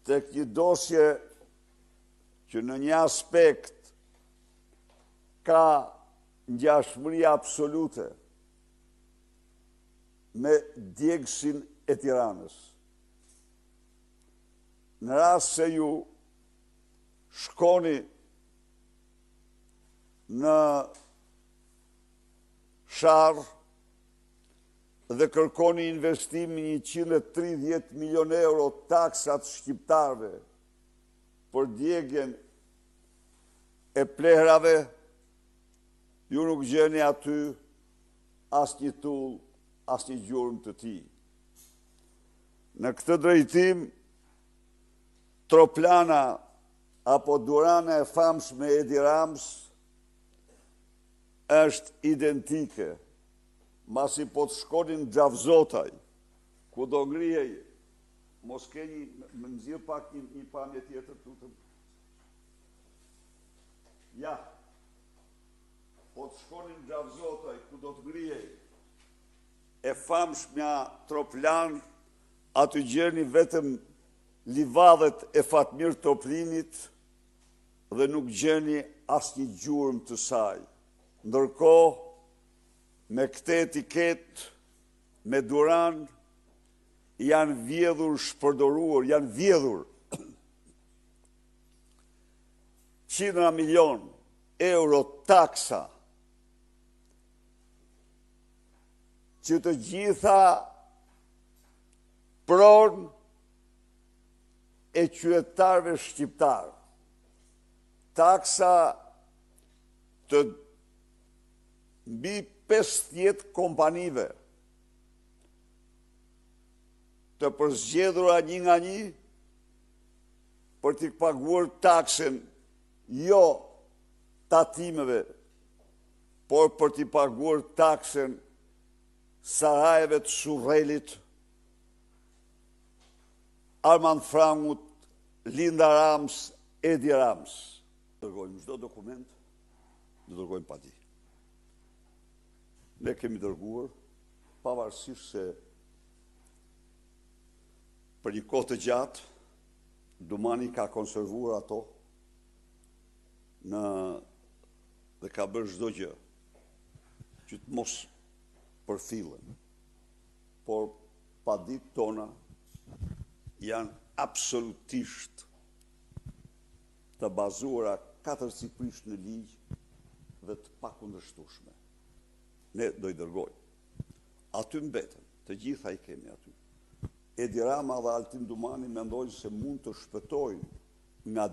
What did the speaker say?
tek një dosje që në një aspekt ka ngjashmëri absolute me djegësin e Tiranës. Në rast se ju shkoni në Sharr dhe kërkoni investimi 130 milion euro taksat shqiptarve për djegjen e plehrave, ju nuk gjeni aty as një tull, as një gjurmë të tij. Në këtë drejtim, Troplana apo Durana e famshme e Edi Rams është identike. Masi po të shkonin Gjavzotaj, ku do ngrihej, mos keni, më nxirr pak një pamje tjetër, tutëm. Ja, po të shkonin Gjavzotaj, ku do të ngrihej, e famshmja Troplan, aty gjeni vetëm livadhet e Fatmir Toplinit dhe nuk gjeni asnjë gjurmë të saj. Ndërkohë, me këtë etiket, me Duran, janë vjedhur shpërdoruar, janë vjedhur 100 milion euro taksa, që të gjitha pronë e qytetarëve shqiptarë. Taksa të mbi 50 kompanive të përzgjedhura një nga një për t'i paguar taksen jo tatimeve, por për t'i paguar taksen sarajeve të Surrelit, Armand Frangut, Linda Rams, Edi Rams. Dërgojmë çdo dokument, do dërgojmë pa di. Ne kemi dërguar, pavarësisht se për një kohë të gjatë, Dumani ka konservuar ato dhe ka bërë çdo gjë që të mos përfillen. Por padit tona janë absolutisht të bazuara katërcipërisht në ligj dhe të pakundërshtueshme. Ne do i dërgojmë. Aty mbeten, të gjitha i kemi aty. Edi Rama dhe Altin Dumani mendojnë se mund të shpëtojnë nga